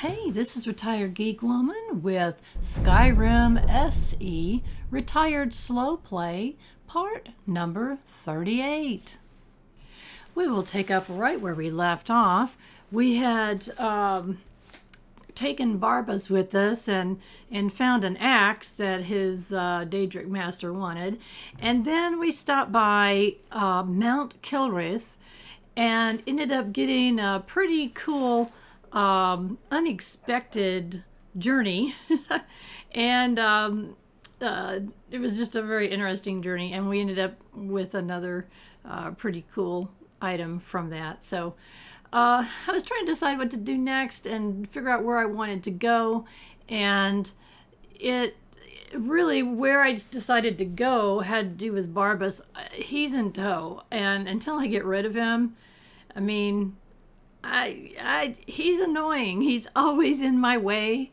Hey, this is Retired Geek Woman with Skyrim SE Retired Slow Play, part number 38. We will take up right where we left off. We had taken Barbas with us and found an axe that his Daedric master wanted. And then we stopped by Mount Kilrith and ended up getting a pretty cool unexpected journey. And it was just a very interesting journey, and we ended up with another pretty cool item from that. So I was trying to decide what to do next and figure out where I wanted to go, and it really, where I decided to go had to do with Barbas. He's in tow, and until I get rid of him, I mean, he's annoying. He's always in my way.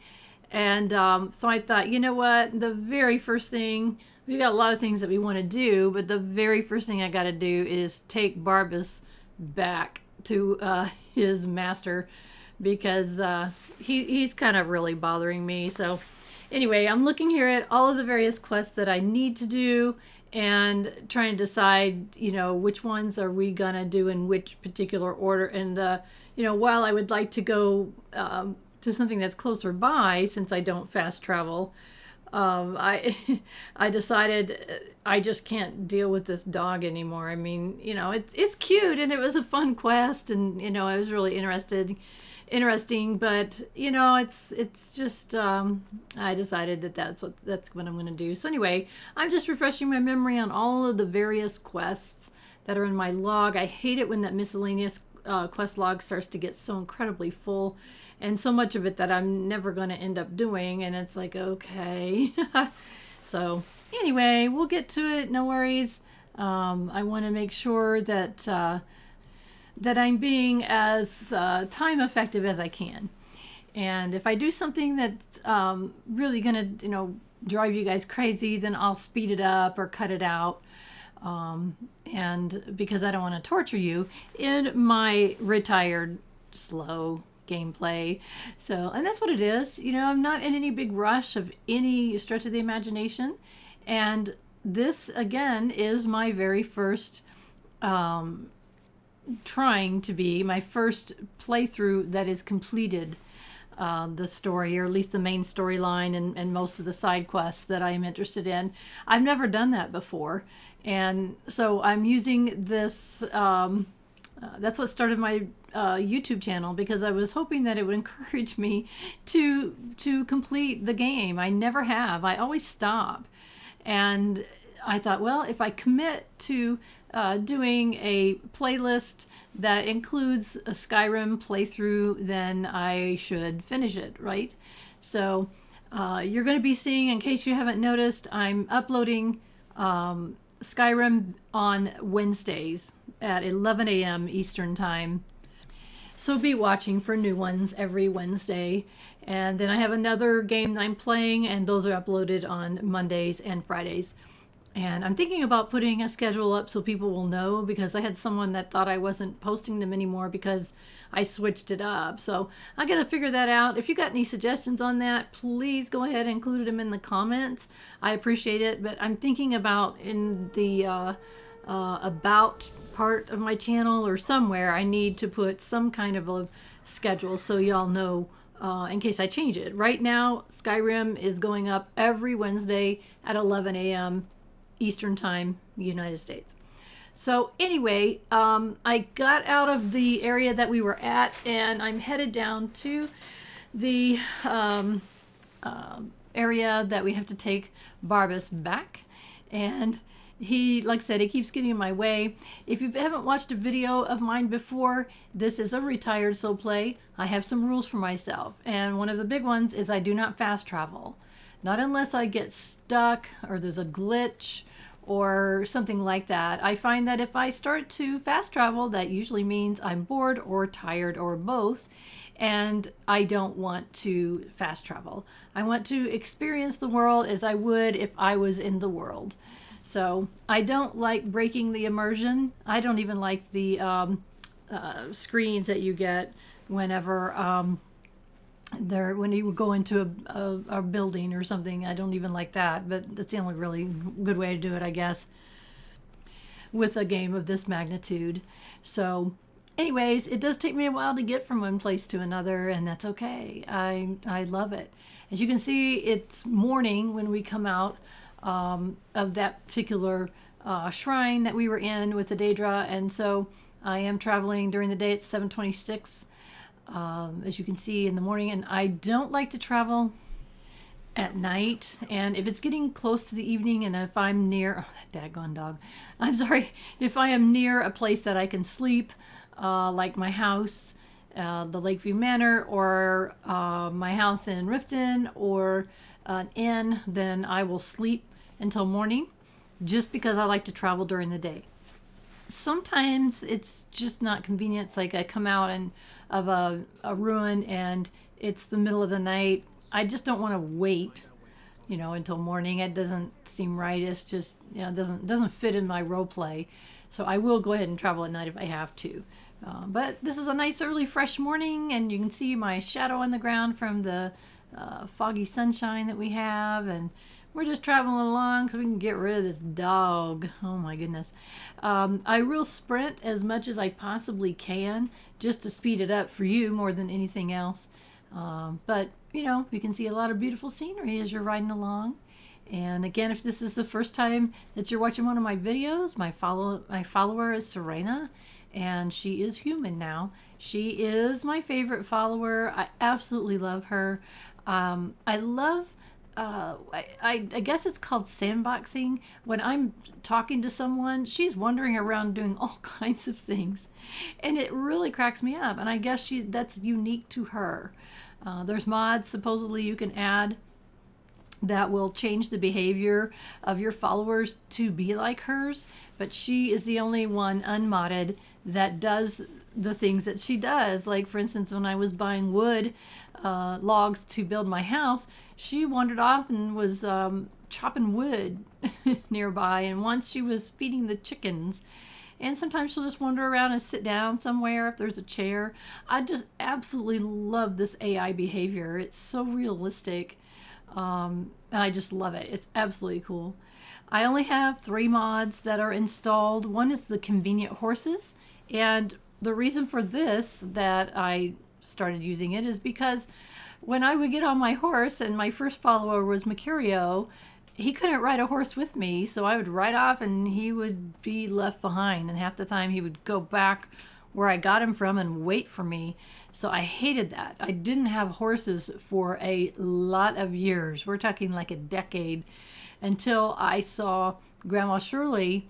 And so I thought, you know what? The very first thing, we got a lot of things that we want to do, but the very first thing I got to do is take Barbas back to his master, because he's kind of really bothering me. So anyway, I'm looking here at all of the various quests that I need to do and trying to decide, you know, which ones are we gonna do in which particular order. And you know, while I would like to go to something that's closer by, since I don't fast travel, I I decided I just can't deal with this dog anymore. I mean, you know, it's cute and it was a fun quest, and you know, I was really interesting, but you know, it's just I decided that that's what I'm going to do. So anyway, I'm just refreshing my memory on all of the various quests that are in my log. I hate it when that miscellaneous quest log starts to get so incredibly full, and so much of it that I'm never going to end up doing, and it's like, okay. So anyway, we'll get to it, no worries. I want to make sure that that I'm being as time effective as I can. And if I do something that's really gonna, you know, drive you guys crazy, then I'll speed it up or cut it out. And because I don't want to torture you in my retired slow gameplay. So, and that's what it is. You know, I'm not in any big rush of any stretch of the imagination. And this, again, is my very first trying to be my first playthrough that is completed the story, or at least the main storyline and most of the side quests that I am interested in. I've never done that before, and so I'm using this that's what started my YouTube channel, because I was hoping that it would encourage me to complete the game. I never have. I always stop, and I thought, well, if I commit to doing a playlist that includes a Skyrim playthrough, then I should finish it, right? So you're going to be seeing, in case you haven't noticed, I'm uploading Skyrim on Wednesdays at 11 a.m. Eastern Time. So be watching for new ones every Wednesday. And then I have another game that I'm playing, and those are uploaded on Mondays and Fridays. And I'm thinking about putting a schedule up so people will know, because I had someone that thought I wasn't posting them anymore because I switched it up. So I got to figure that out. If you got any suggestions on that, please go ahead and include them in the comments. I appreciate it. But I'm thinking about, in the about part of my channel or somewhere, I need to put some kind of a schedule so y'all know in case I change it. Right now, Skyrim is going up every Wednesday at 11 a.m. Eastern Time, United States. So anyway, I got out of the area that we were at, and I'm headed down to the area that we have to take Barbas back. And he, like I said, he keeps getting in my way. If you haven't watched a video of mine before, this is a retired slow play. I have some rules for myself, and one of the big ones is I do not fast travel. Not unless I get stuck or there's a glitch or something like that. I find that if I start to fast travel, that usually means I'm bored or tired or both, and I don't want to fast travel. I want to experience the world as I would if I was in the world. So I don't like breaking the immersion. I don't even like the screens that you get whenever there when you go into a building or something. I don't even like that, but that's the only really good way to do it, I guess, with a game of this magnitude. So anyways, it does take me a while to get from one place to another, and that's okay. I love it. As you can see, it's morning when we come out of that particular shrine that we were in with the Daedra, and so I am traveling during the day. It's 7:26, as you can see, in the morning, and I don't like to travel at night. And if it's getting close to the evening, and if I'm near, oh, that daggone dog, I'm sorry, if I am near a place that I can sleep, like my house, the Lakeview Manor, or my house in Riften, or an inn, then I will sleep until morning, just because I like to travel during the day. Sometimes it's just not convenient. It's like I come out of a ruin and it's the middle of the night. I just don't want to wait, until morning. It doesn't seem right. It's just, it doesn't fit in my role play. So I will go ahead and travel at night if I have to. But this is a nice early fresh morning, and you can see my shadow on the ground from the foggy sunshine that we have, and we're just traveling along so we can get rid of this dog. Oh my goodness. I will sprint as much as I possibly can just to speed it up for you more than anything else. But you can see a lot of beautiful scenery as you're riding along. And again, if this is the first time that you're watching one of my videos, my follower is Serena, and she is human now. She is my favorite follower. I absolutely love her. I love, I guess it's called sandboxing. When I'm talking to someone, she's wandering around doing all kinds of things, and it really cracks me up. And I guess that's unique to her. There's mods supposedly you can add that will change the behavior of your followers to be like hers, but she is the only one unmodded that does the things that she does. Like, for instance, when I was buying wood logs to build my house, she wandered off and was chopping wood nearby, and once she was feeding the chickens. And sometimes she'll just wander around and sit down somewhere if there's a chair. I just absolutely love this AI behavior. It's so realistic. And I just love it. It's absolutely cool. I only have 3 mods that are installed. One is the convenient horses. And the reason for this, that I started using it, is because when I would get on my horse, and my first follower was Mercurio, he couldn't ride a horse with me, so I would ride off and he would be left behind, and half the time he would go back where I got him from and wait for me. So I hated that. I didn't have horses for a lot of years. We're talking like a decade, until I saw Grandma Shirley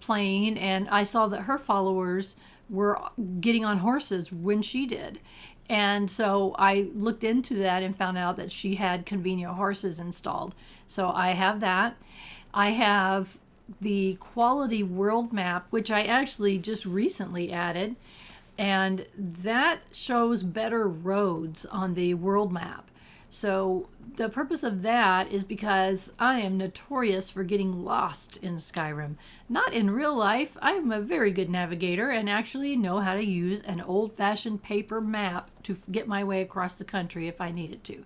playing, and I saw that her followers were getting on horses when she did. And so I looked into that and found out that she had convenient horses installed. So I have that. I have the quality world map, which I actually just recently added, and that shows better roads on the world map. So the purpose of that is because I am notorious for getting lost in Skyrim. Not in real life. I am a very good navigator and actually know how to use an old-fashioned paper map to get my way across the country if I needed to.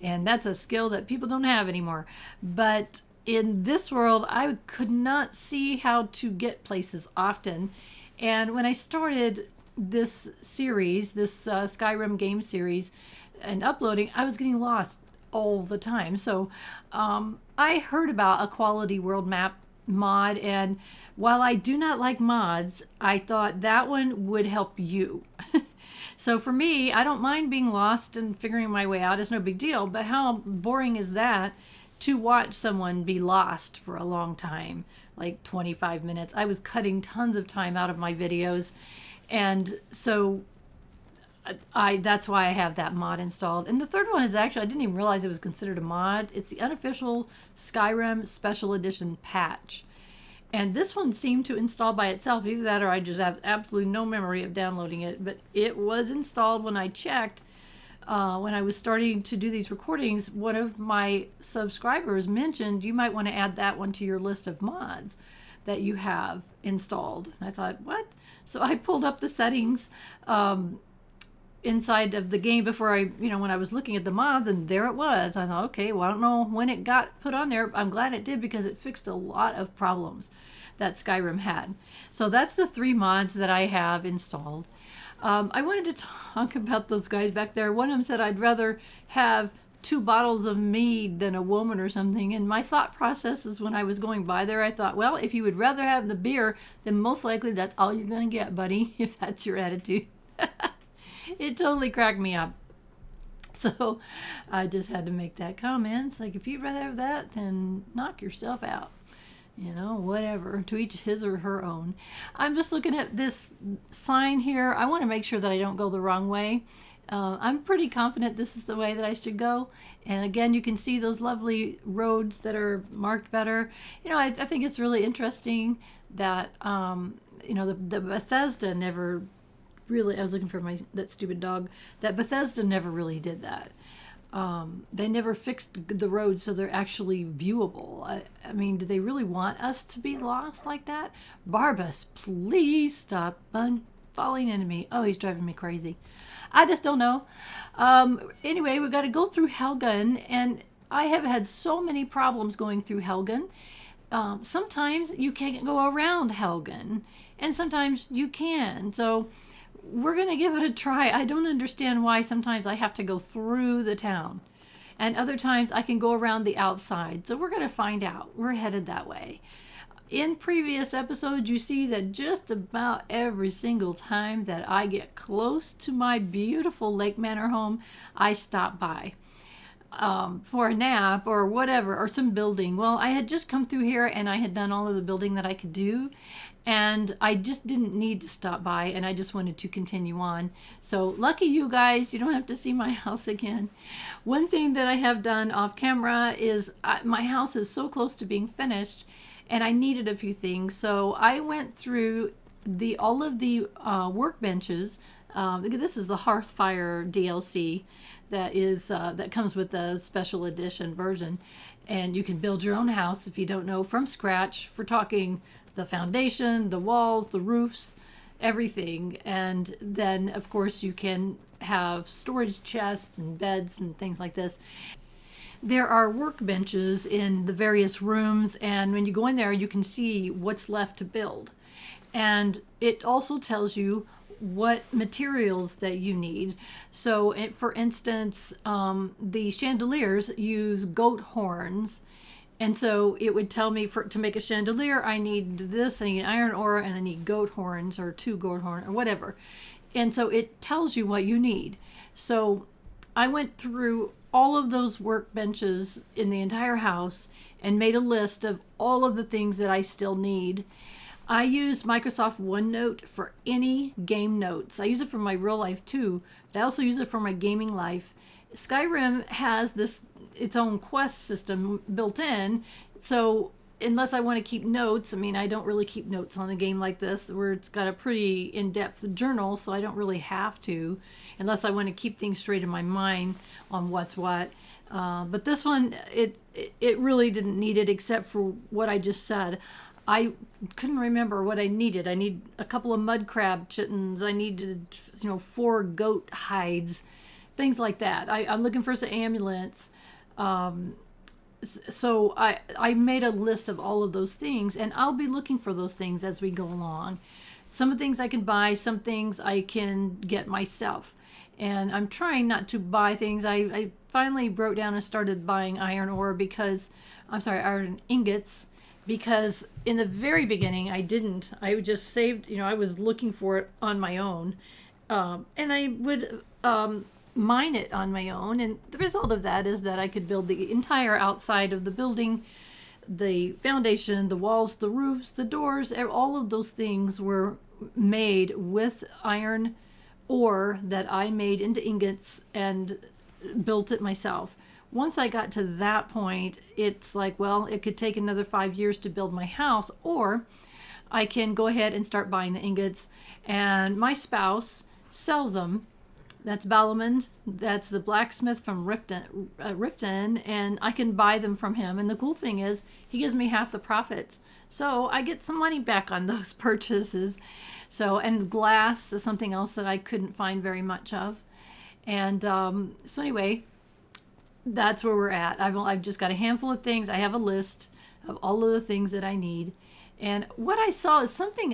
And that's a skill that people don't have anymore. But in this world, I could not see how to get places often. And when I started this series, this Skyrim game series, and uploading, I was getting lost all the time. So I heard about a quality world map mod, and while I do not like mods, I thought that one would help you. So for me, I don't mind being lost and figuring my way out. It's no big deal, but how boring is that to watch someone be lost for a long time, like 25 minutes. I was cutting tons of time out of my videos, and so that's why I have that mod installed. And the third one is actually, I didn't even realize it was considered a mod. It's the Unofficial Skyrim Special Edition patch. And this one seemed to install by itself. Either that or I just have absolutely no memory of downloading it. But it was installed when I checked. When I was starting to do these recordings, one of my subscribers mentioned you might want to add that one to your list of mods that you have installed. And I thought, what? So I pulled up the settings inside of the game before when I was looking at the mods, and there it was. I thought, okay, well, I don't know when it got put on there. I'm glad it did because it fixed a lot of problems that Skyrim had. So that's the 3 mods that I have installed. I wanted to talk about those guys back there. One of them said I'd rather have 2 bottles of mead than a woman or something. And my thought process is when I was going by there, I thought, well, if you would rather have the beer, then most likely that's all you're going to get, buddy, if that's your attitude. It totally cracked me up. So I just had to make that comment. It's like, if you'd rather have that, then knock yourself out. Whatever, to each his or her own. I'm just looking at this sign here. I want to make sure that I don't go the wrong way. I'm pretty confident this is the way that I should go. And again, you can see those lovely roads that are marked better. I think it's really interesting that, the Bethesda never really, I was looking for that stupid dog, that Bethesda never really did that. They never fixed the roads so they're actually viewable. I mean, do they really want us to be lost like that? Barbas, please stop falling into me. Oh, he's driving me crazy. I just don't know. Anyway, we've got to go through Helgen, and I have had so many problems going through Helgen. Sometimes you can't go around Helgen, and sometimes you can. So we're going to give it a try. I don't understand why sometimes I have to go through the town and other times I can go around the outside. So we're going to find out. We're headed that way. In previous episodes, you see that just about every single time that I get close to my beautiful Lake Manor home, I stop by for a nap or whatever, or some building. Well, I had just come through here and I had done all of the building that I could do. And I just didn't need to stop by, and I just wanted to continue on. So lucky you guys, you don't have to see my house again. One thing that I have done off camera is my house is so close to being finished, and I needed a few things. So I went through all of the workbenches. This is the Hearthfire DLC that comes with the special edition version. And you can build your own house, if you don't know, from scratch. For talking the foundation, the walls, the roofs, everything. And then, of course, you can have storage chests and beds and things like this. There are workbenches in the various rooms, and when you go in there, you can see what's left to build. And it also tells you what materials that you need. So, for instance, the chandeliers use goat horns. And so it would tell me to make a chandelier, I need this, I need iron ore, and I need goat horns, or 2 goat horns, or whatever. And so it tells you what you need. So I went through all of those workbenches in the entire house and made a list of all of the things that I still need. I use Microsoft OneNote for any game notes. I use it for my real life too, but I also use it for my gaming life. Skyrim has its own quest system built in, so unless I want to keep notes, I mean, I don't really keep notes on a game like this where it's got a pretty in-depth journal, so I don't really have to, unless I want to keep things straight in my mind on what's what. But this one, it really didn't need it except for what I just said. I couldn't remember what I needed. I need a couple of mud crab chittens. I needed, 4 goat hides, things like that. I'm looking for some ambulance. So I made a list of all of those things, and I'll be looking for those things as we go along. Some of the things I can buy, some things I can get myself. And I'm trying not to buy things. I finally broke down and started buying iron ingots, because in the very beginning I didn't. I just saved, I was looking for it on my own. And I would mine it on my own, and the result of that is that I could build the entire outside of the building, the foundation, the walls, the roofs, the doors. All of those things were made with iron ore that I made into ingots and built it myself. Once I got to that point, it's like, well, it could take another 5 years to build my house, or I can go ahead and start buying the ingots, and my spouse sells them. That's Balamond. That's the blacksmith from Riften, and I can buy them from him. And the cool thing is, he gives me half the profits, so I get some money back on those purchases. So, and glass is something else that I couldn't find very much of. And so anyway, that's where we're at. I've just got a handful of things. I have a list of all of the things that I need. And what I saw is something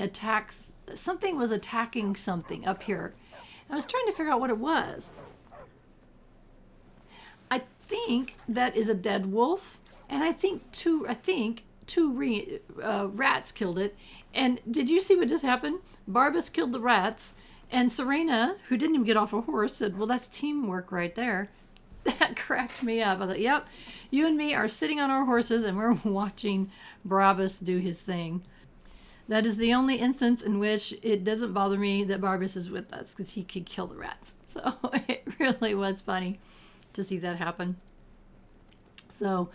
was attacking something up here. I was trying to figure out what it was. I think that is a dead wolf, and I think two rats killed it. And did you see what just happened? Barbas killed the rats, and Serena, who didn't even get off a horse, said, well, that's teamwork right there. That cracked me up. I thought, yep, you and me are sitting on our horses and we're watching Barbas do his thing. That is the only instance in which it doesn't bother me that Barbas is with us, because he could kill the rats. So it really was funny to see that happen. So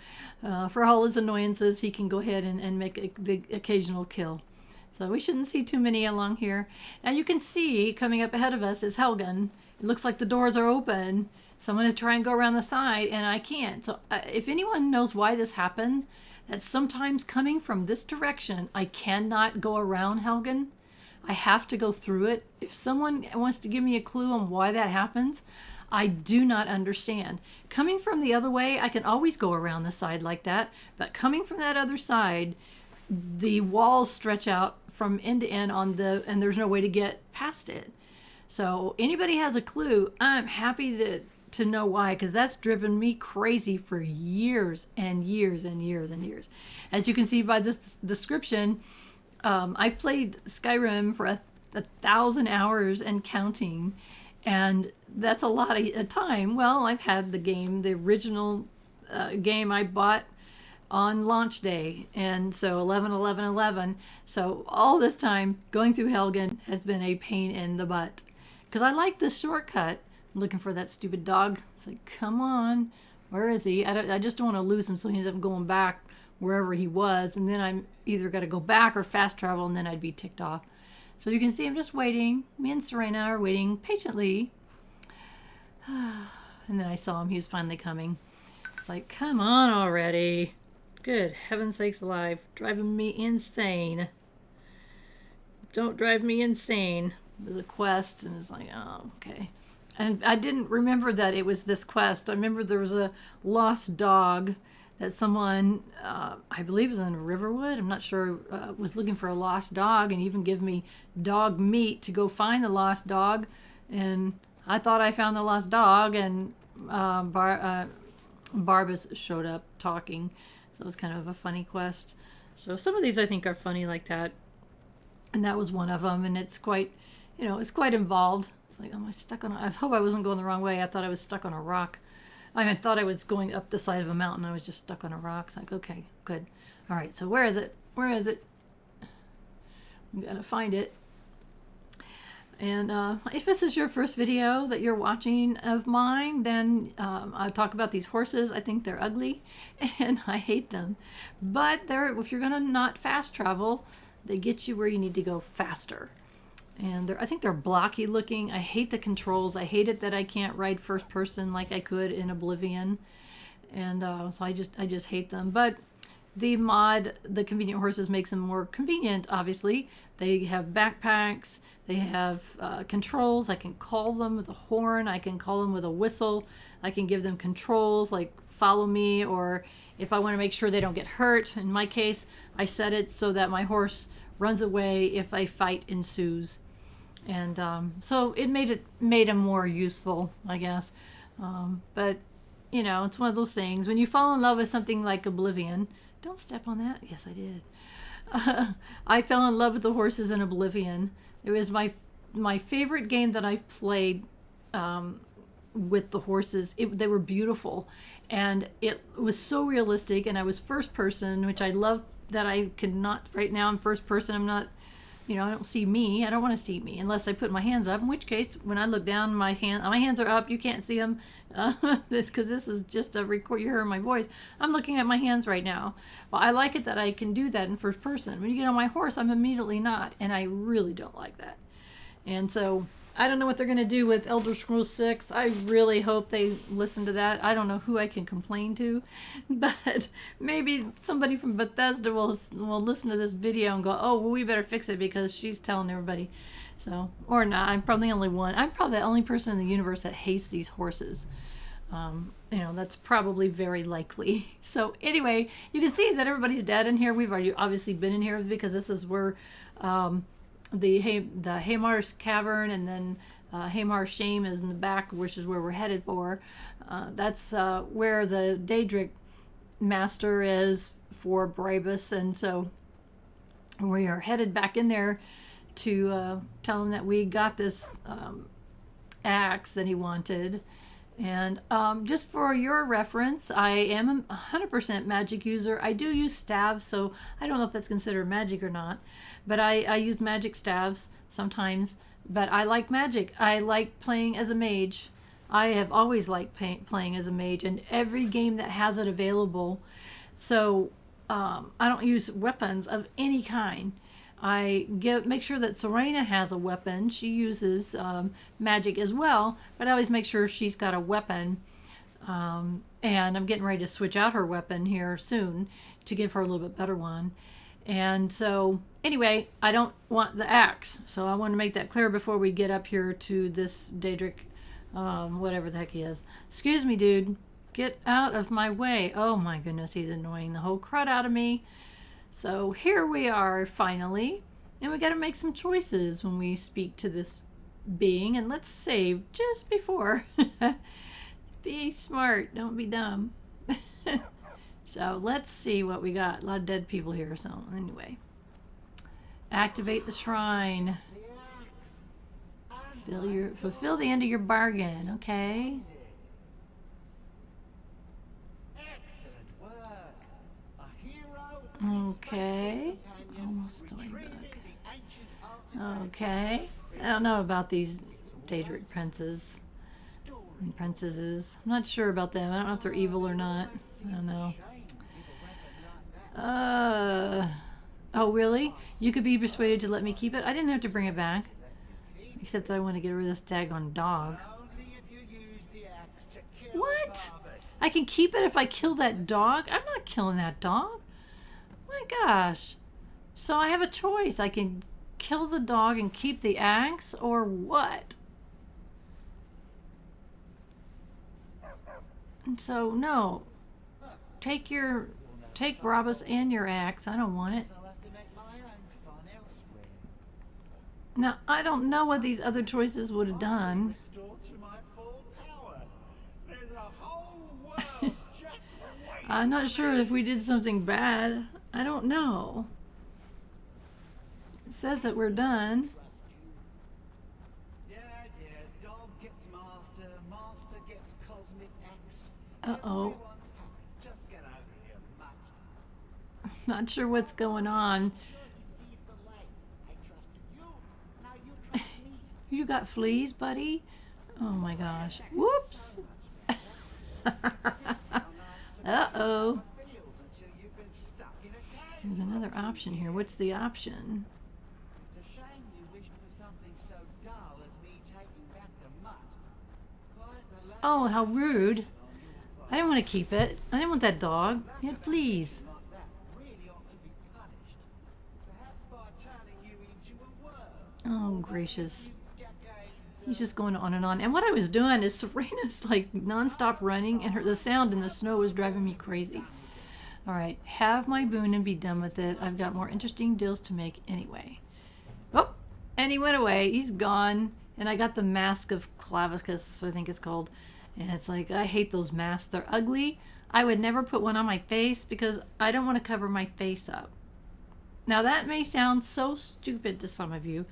for all his annoyances, he can go ahead and make the occasional kill. So we shouldn't see too many along here. Now you can see coming up ahead of us is Helgen. It looks like the doors are open. So I'm going to try and go around the side, and I can't. So if anyone knows why this happens, that sometimes coming from this direction, I cannot go around Helgen. I have to go through it. If someone wants to give me a clue on why that happens, I do not understand. Coming from the other way, I can always go around the side like that. But coming from that other side, the walls stretch out from end to end and there's no way to get past it. So anybody has a clue, I'm happy to know why, because that's driven me crazy for years and years and years and years. As you can see by this description, I've played Skyrim for 1,000 hours and counting, and that's a lot of time. Well, I've had the original game I bought on launch day, and so 11/11/11. So all this time going through Helgen has been a pain in the butt, because I like the shortcut. I'm looking for that stupid dog. It's like, come on, where is he? I just don't want to lose him, so he ends up going back wherever he was, and then I'm either got to go back or fast travel, and then I'd be ticked off. So you can see I'm just waiting. Me and Serena are waiting patiently. And then I saw him. He was finally coming. It's like, come on already. Good heaven's sakes alive. Driving me insane. Don't drive me insane. It was a quest, and it's like, oh, okay. And I didn't remember that it was this quest. I remember there was a lost dog that someone, I believe it was in Riverwood, I'm not sure, was looking for a lost dog, and even give me dog meat to go find the lost dog. And I thought I found the lost dog, and Barbas showed up talking. So it was kind of a funny quest. So some of these I think are funny like that. And that was one of them, and it's quite, it's quite involved. It's like, am I stuck on I hope I wasn't going the wrong way. I thought I was stuck on a rock. I thought I was going up the side of a mountain. I was just stuck on a rock. It's like, okay, good. All right, so where is it? Where is it? I'm going to find it. And if this is your first video that you're watching of mine, then I'll talk about these horses. I think they're ugly, and I hate them. But if you're going to not fast travel, they get you where you need to go faster. And I think they're blocky looking. I hate the controls. I hate it that I can't ride first person like I could in Oblivion. And so I just hate them. But the mod, the convenient horses, makes them more convenient, obviously. They have backpacks. They have controls. I can call them with a horn. I can call them with a whistle. I can give them controls like follow me, or if I want to make sure they don't get hurt. In my case, I set it so that my horse runs away if a fight ensues. And so it made them more useful, I guess. But, it's one of those things. When you fall in love with something like Oblivion, don't step on that. Yes, I did. I fell in love with the horses in Oblivion. It was my favorite game that I've played with the horses. They were beautiful. And it was so realistic. And I was first person, which I love that I could not. Right now I'm first person. I'm not... I don't see me. I don't want to see me unless I put my hands up, in which case, when I look down, my hands are up. You can't see them because this is just a record. You hear my voice. I'm looking at my hands right now. Well, I like it that I can do that in first person. When you get on my horse, I'm immediately not, and I really don't like that. And so I don't know what they're going to do with Elder Scrolls 6. I really hope they listen to that. I don't know who I can complain to, but maybe somebody from Bethesda will listen to this video and go, oh, well, we better fix it because she's telling everybody. So, or not. I'm probably the only one. I'm probably the only person in the universe that hates these horses. That's probably very likely. So anyway, you can see that everybody's dead in here. We've already obviously been in here because this is where the Haemar's cavern, and then Haemar's shame is in the back, which is where we're headed for. That's where the Daedric master is for Barbas, and so we are headed back in there to tell him that we got this axe that he wanted. And just for your reference, I am a 100% magic user. I do use staves, so I don't know if that's considered magic or not. But I use magic staves sometimes. But I like magic. I like playing as a mage. I have always liked playing as a mage, and every game that has it available. So I don't use weapons of any kind. I make sure that Serena has a weapon. She uses magic as well, but I always make sure she's got a weapon. And I'm getting ready to switch out her weapon here soon to give her a little bit better one. And so, anyway, I don't want the axe. So I want to make that clear before we get up here to this Daedric, whatever the heck he is. Excuse me, dude. Get out of my way. Oh my goodness, he's annoying the whole crud out of me. So here we are finally, and we got to make some choices when we speak to this being, and let's save just before. Be smart, don't be dumb. So let's see what we got. A lot of dead people here, so anyway. Activate the shrine. Fulfill the end of your bargain, okay? Okay. Almost doing book. Okay. I don't know about these Daedric princes and princesses. I'm not sure about them. I don't know if they're evil or not. I don't know. Oh, really? You could be persuaded to let me keep it? I didn't have to bring it back. Except that I want to get rid of this daggone dog. What? I can keep it if I kill that dog? I'm not killing that dog. My gosh. So I have a choice. I can kill the dog and keep the axe, or what? And so, no. Take Barbas and your axe. I don't want it. Now, I don't know what these other choices would have done. I'm not sure if we did something bad. I don't know. It says that we're done. Uh-oh. Not sure what's going on. You got fleas, buddy? Oh my gosh. Whoops. Uh-oh. There's another option here. What's the option? Oh, how rude. I didn't want to keep it. I didn't want that dog. It had fleas. Oh, gracious. He's just going on and on. And what I was doing is Serena's like nonstop running, and the sound in the snow was driving me crazy. All right, have my boon and be done with it. I've got more interesting deals to make anyway. Oh, and he went away. He's gone. And I got the mask of Clavicus, I think it's called. And it's like, I hate those masks. They're ugly. I would never put one on my face because I don't want to cover my face up. Now that may sound so stupid to some of you,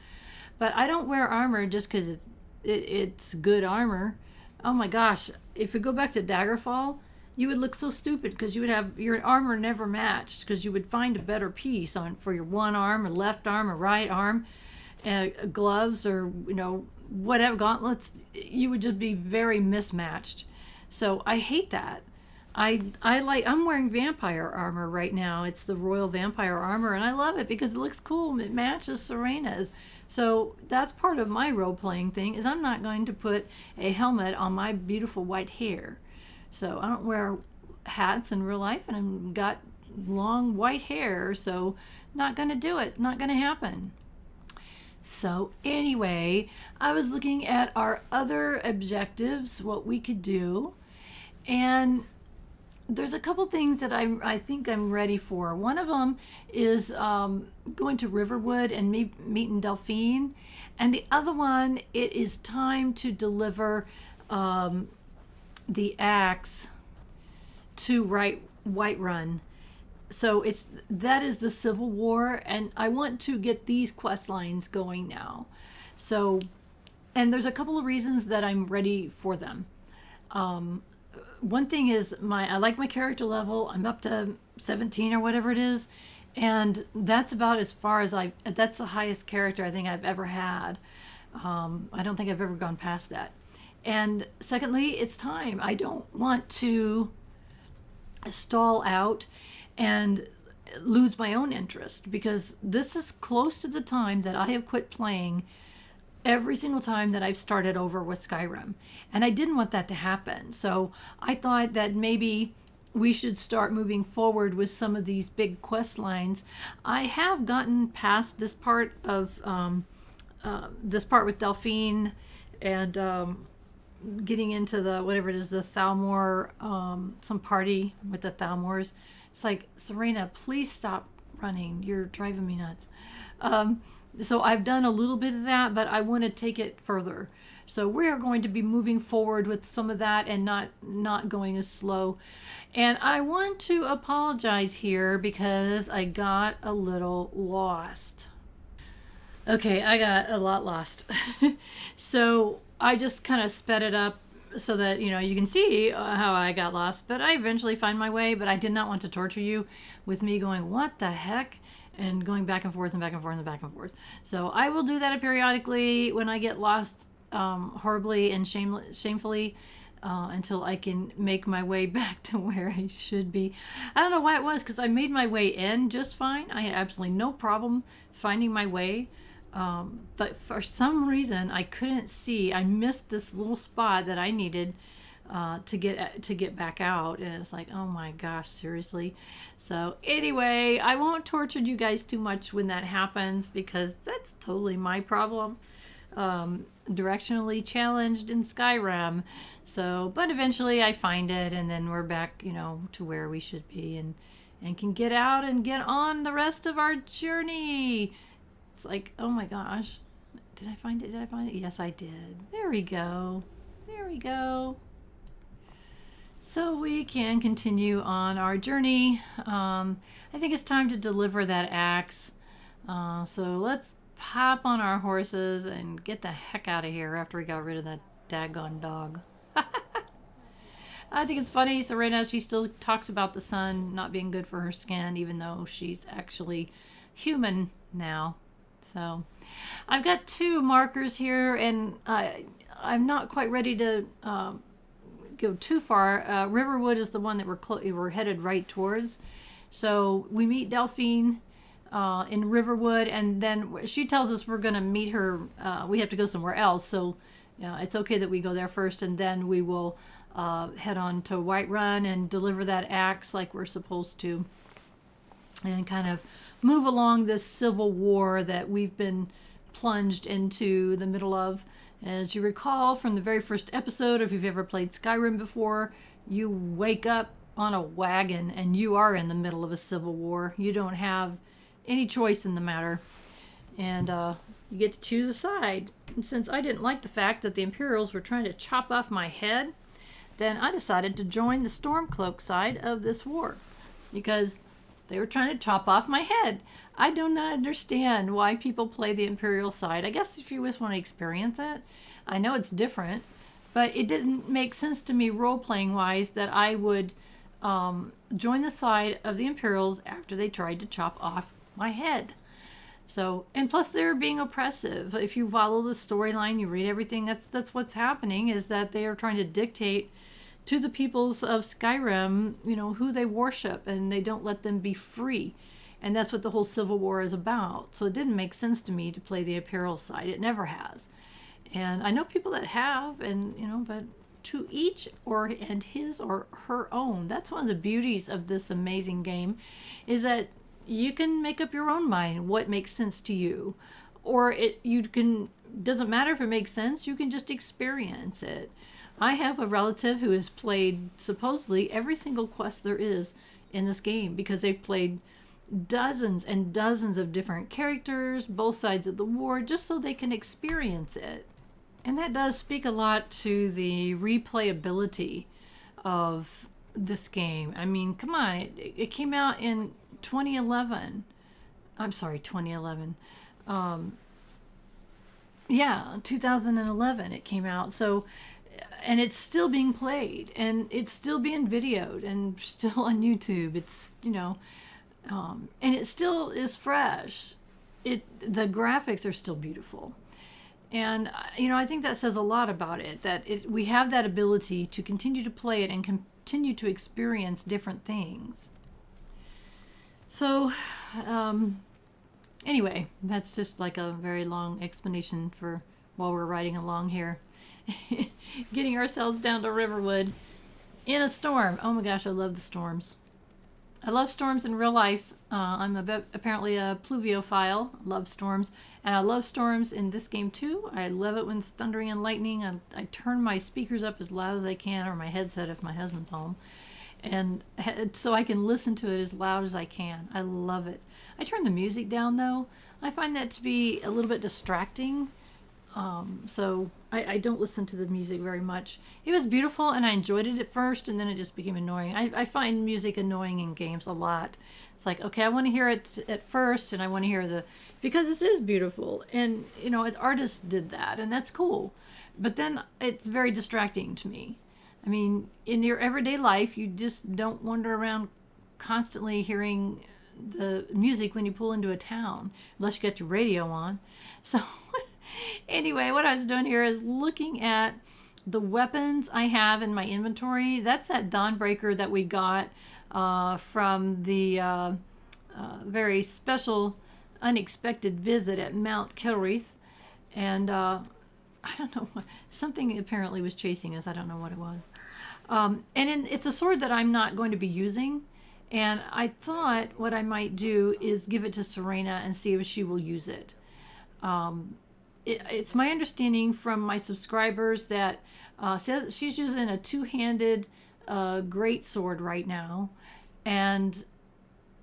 but I don't wear armor just because it's good armor. Oh my gosh, if we go back to Daggerfall, you would look so stupid because you would have your armor never matched, because you would find a better piece for your one arm, or left arm, or right arm, gloves, or whatever, gauntlets. You would just be very mismatched. So I hate that. I'm wearing vampire armor right now. It's the royal vampire armor, and I love it because it looks cool. It matches Serena's. So that's part of my role-playing thing, is I'm not going to put a helmet on my beautiful white hair. So I don't wear hats in real life, and I've got long white hair, so not going to do it. Not going to happen. So anyway, I was looking at our other objectives, what we could do, and there's a couple things that I think I'm ready for. One of them is going to Riverwood and meeting Delphine, and the other one, it is time to deliver the axe to Whiterun. So that is the Civil War, and I want to get these quest lines going now. So, and there's a couple of reasons that I'm ready for them. One thing is I like my character level. I'm up to 17 or whatever it is, and that's about as far as that's the highest character I think I've ever had. I don't think I've ever gone past that. And secondly, it's time. I don't want to stall out and lose my own interest, because this is close to the time that I have quit playing every single time that I've started over with Skyrim. And I didn't want that to happen. So I thought that maybe we should start moving forward with some of these big quest lines. I have gotten past this part of with Delphine and getting into the whatever it is, the Thalmor, some party with the Thalmors. It's like, Serena, please stop running. You're driving me nuts. So I've done a little bit of that, but I want to take it further. So we are going to be moving forward with some of that and not going as slow. And I want to apologize here because I got a little lost. Okay, I got a lot lost. So I just kind of sped it up so that, you can see how I got lost. But I eventually find my way, but I did not want to torture you with me going, what the heck? And going back and forth and back and forth and back and forth. So I will do that periodically when I get lost horribly and shamefully until I can make my way back to where I should be. I don't know why it was, because I made my way in just fine. I had absolutely no problem finding my way. But for some reason I couldn't see. I missed this little spot that I needed to get back out, and it's like, oh my gosh, seriously. So anyway, I won't torture you guys too much when that happens, because that's totally my problem. Directionally challenged in Skyrim. So, but eventually I find it, and then we're back, to where we should be, and can get out and get on the rest of our journey. It's like, oh my gosh, did I find it? Yes, I did. There we go. So we can continue on our journey. I think it's time to deliver that axe. So let's hop on our horses and get the heck out of here after we got rid of that daggone dog. I think it's funny, Serena, she still talks about the sun not being good for her skin, even though she's actually human now. So I've got 2 markers here, and I'm not quite ready to go too far. Riverwood is the one that we're headed right towards. So we meet Delphine in Riverwood, and then she tells us we're going to meet her. We have to go somewhere else, so it's okay that we go there first, and then we will head on to Whiterun and deliver that axe like we're supposed to, and kind of move along this civil war that we've been plunged into the middle of. As you recall from the very first episode, if you've ever played Skyrim before, you wake up on a wagon and you are in the middle of a civil war. You don't have any choice in the matter, and you get to choose a side. And since I didn't like the fact that the Imperials were trying to chop off my head, then I decided to join the Stormcloak side of this war, because they were trying to chop off my head. I do not understand why people play the Imperial side. I guess if you just want to experience it. I know it's different, but it didn't make sense to me role-playing wise that I would join the side of the Imperials after they tried to chop off my head. So, and plus they're being oppressive. If you follow the storyline, you read everything, that's what's happening, is that they are trying to dictate to the peoples of Skyrim, who they worship, and they don't let them be free. And that's what the whole Civil War is about. So it didn't make sense to me to play the Imperial side. It never has. And I know people that have, and, but to each and his or her own. That's one of the beauties of this amazing game, is that you can make up your own mind what makes sense to you. or you can, doesn't matter if it makes sense, you can just experience it. I have a relative who has played supposedly every single quest there is in this game because they've played dozens and dozens of different characters, both sides of the war, just so they can experience it. And that does speak a lot to the replayability of this game. I mean, come on, it came out in 2011. I'm sorry, 2011. Yeah, 2011 it came out. So, and it's still being played, and it's still being videoed, and still on YouTube. It's, you know, and it still is fresh. The graphics are still beautiful. And, you know, I think that says a lot about it, that we have that ability to continue to play it and continue to experience different things. So, anyway, that's just like a very long explanation for while we're riding along here. Getting ourselves down to Riverwood in a storm. Oh my gosh, I love the storms. I love storms in real life. I'm apparently a pluviophile. I love storms. And I love storms in this game too. I love it when it's thundering and lightning. I turn my speakers up as loud as I can, or my headset if my husband's home. And so I can listen to it as loud as I can. I love it. I turn the music down though. I find that to be a little bit distracting. So I don't listen to the music very much. It was beautiful and I enjoyed it at first, and then it just became annoying. I find music annoying in games a lot. It's like, okay, I want to hear it at first, and I want to hear because it is beautiful, and you know, artists did that, and that's cool. But then it's very distracting to me. I mean, in your everyday life, you just don't wander around constantly hearing the music when you pull into a town, unless you got your radio on. So anyway, what I was doing here is looking at the weapons I have in my inventory. That's that Dawnbreaker that we got from the very special, unexpected visit at Mount Kilreath. And I don't know, something apparently was chasing us. I don't know what it was. It's a sword that I'm not going to be using. And I thought what I might do is give it to Serena and see if she will use it. It's my understanding from my subscribers that she's using a two-handed great sword right now, and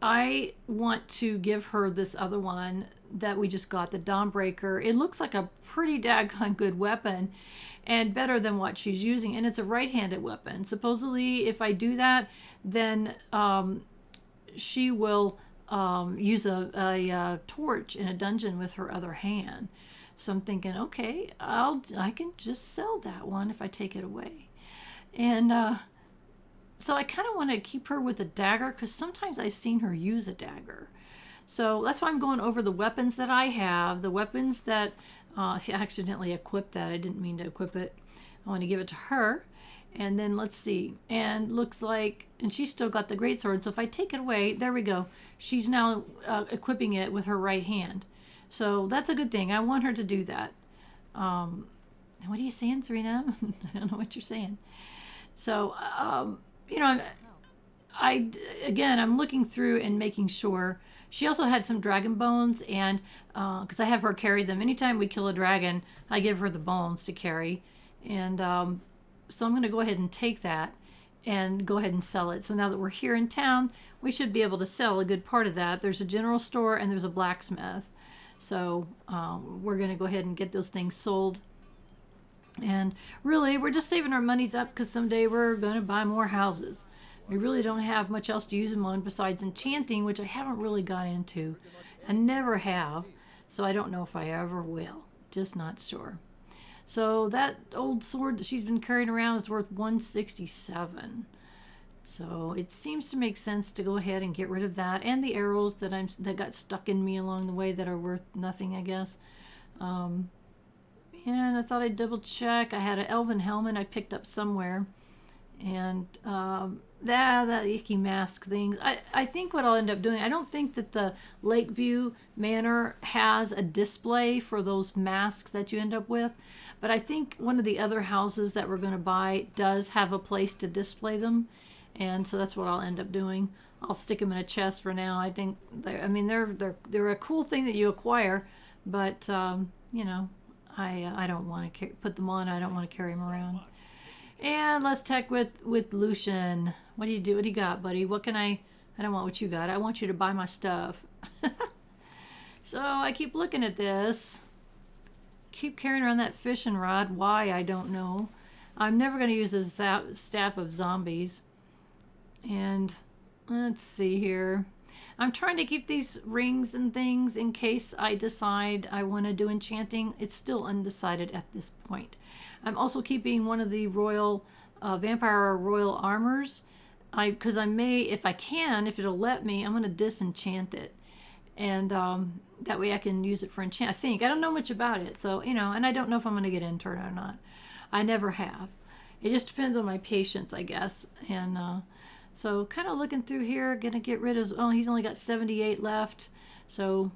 I want to give her this other one that we just got, the Dawnbreaker. It looks like a pretty daggone good weapon, and better than what she's using, and it's a right-handed weapon. Supposedly, if I do that, then she will use a torch in a dungeon with her other hand. So I'm thinking, okay, I can just sell that one if I take it away. And so I kind of want to keep her with a dagger, because sometimes I've seen her use a dagger. So that's why I'm going over the weapons that I have, the weapons that, see, I accidentally equipped that. I didn't mean to equip it. I want to give it to her. And then let's see. And looks like, and she's still got the greatsword. So if I take it away, there we go. She's now equipping it with her right hand. So that's a good thing. I want her to do that. What are you saying, Serena? I don't know what you're saying. So, you know, I'm looking through and making sure. She also had some dragon bones, and because I have her carry them. Anytime we kill a dragon, I give her the bones to carry. And so I'm going to go ahead and take that and go ahead and sell it. So now that we're here in town, we should be able to sell a good part of that. There's a general store and there's a blacksmith. So we're going to go ahead and get those things sold. And really, we're just saving our monies up because someday we're going to buy more houses. We really don't have much else to use them on besides enchanting, which I haven't really got into. I never have, so I don't know if I ever will. Just not sure. So that old sword that she's been carrying around is worth $167. So it seems to make sense to go ahead and get rid of that, and the arrows that got stuck in me along the way that are worth nothing, I guess. And I thought I'd double check. I had an elven helmet I picked up somewhere, and that icky mask things. I think what I'll end up doing, I don't think that the Lakeview Manor has a display for those masks that you end up with, but I think one of the other houses that we're going to buy does have a place to display them. And so that's what I'll end up doing. I'll stick them in a chest for now. I think they're a cool thing that you acquire, But, you know, I don't want to put them on. I don't want to carry them around. And let's check with Lucian. What do you do? What do you got, buddy? What can I don't want what you got. I want you to buy my stuff. So I keep looking at this. Keep carrying around that fishing rod. Why, I don't know. I'm never going to use this staff of zombies. And let's see here. I'm trying to keep these rings and things in case I decide I want to do enchanting. It's still undecided at this point. I'm also keeping one of the royal vampire royal armors. Because I may, if I can, if it'll let me, I'm going to disenchant it. And that way I can use it for enchant. I don't know much about it. So, you know, and I don't know if I'm going to get into it or not. I never have. It just depends on my patience, I guess. And so kind of looking through here, going to get rid of, oh, he's only got 78 left. So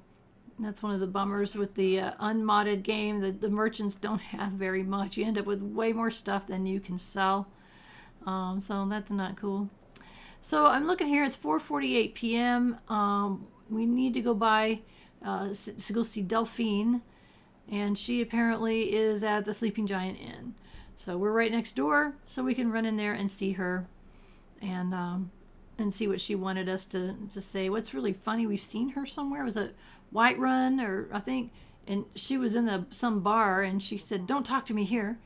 that's one of the bummers with the unmodded game. The merchants don't have very much. You end up with way more stuff than you can sell. So that's not cool. So I'm looking here. It's 4:48 p.m. We need to go by to go see Delphine, and she apparently is at the Sleeping Giant Inn. So we're right next door, so we can run in there and see her, and see what she wanted us to say. What's really funny, we've seen her somewhere. It was a Whiterun, or I think, and she was in some bar, and she said, "Don't talk to me here."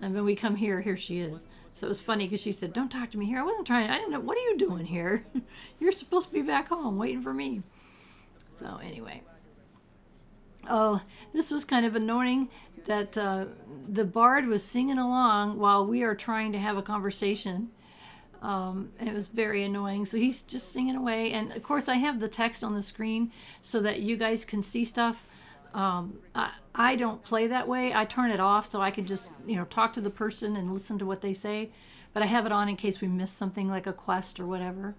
And when we come here she is. So it was funny because she said, "Don't talk to me here." I didn't know. What are you doing here? You're supposed to be back home waiting for me. So anyway. Oh, this was kind of annoying that the bard was singing along while we are trying to have a conversation. It was very annoying. So he's just singing away. And of course I have the text on the screen so that you guys can see stuff. I don't play that way. I turn it off so I can just, you know, talk to the person and listen to what they say. But I have it on in case we miss something like a quest or whatever.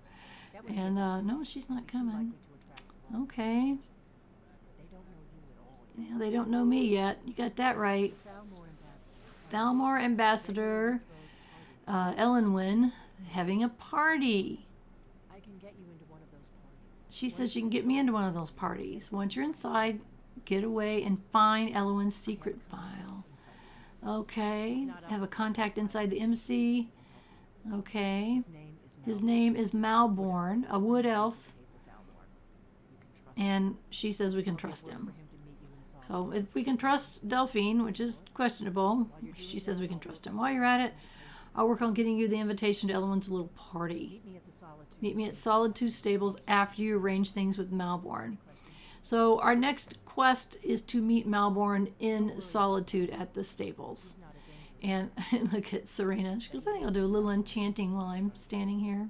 And no, she's not coming. Okay. Yeah, they don't know me yet. You got that right. Thalmor Ambassador, Ellenwyn, having a party. She says she can get me into one of those parties. Once you're inside, get away and find Ellenwyn's secret file. Okay. Have a contact inside the MC. Okay. His name is Malborn, a wood elf. And she says we can trust him. So if we can trust Delphine, which is questionable, she says we can trust him. While you're at it, I'll work on getting you the invitation to Ellenwyn's little party. Meet me at Solitude Stables after you arrange things with Malborn. So our next quest is to meet Malborn in Solitude at the stables. And look at Serena. She goes, I think I'll do a little enchanting while I'm standing here.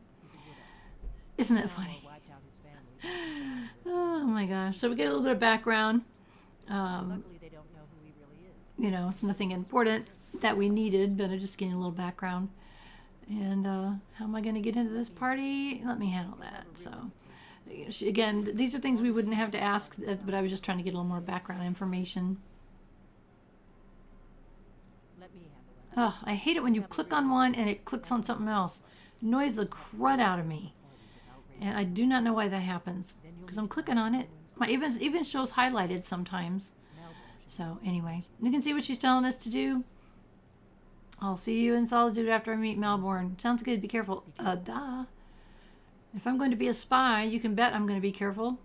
Isn't that funny? Oh my gosh. So we get a little bit of background. You know, it's nothing important that we needed, but I'm just getting a little background. And how am I going to get into this party? Let me handle that. So, again, these are things we wouldn't have to ask, but I was just trying to get a little more background information. Oh, I hate it when you click on one and it clicks on something else. It annoys the crud out of me. And I do not know why that happens. Because I'm clicking on it. My even shows highlighted sometimes. So anyway, you can see what she's telling us to do. I'll see you in Solitude after I meet Malborn. Sounds good. Be careful. Duh. If I'm going to be a spy, you can bet I'm going to be careful.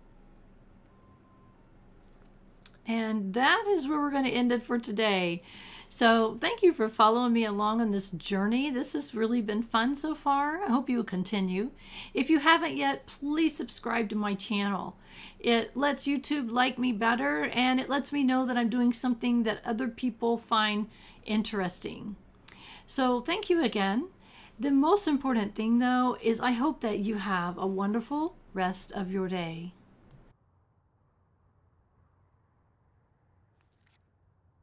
And that is where we're going to end it for today. So thank you for following me along on this journey. This has really been fun so far. I hope you will continue. If you haven't yet, please subscribe to my channel. It lets YouTube like me better, and it lets me know that I'm doing something that other people find interesting. So thank you again. The most important thing, though, is I hope that you have a wonderful rest of your day.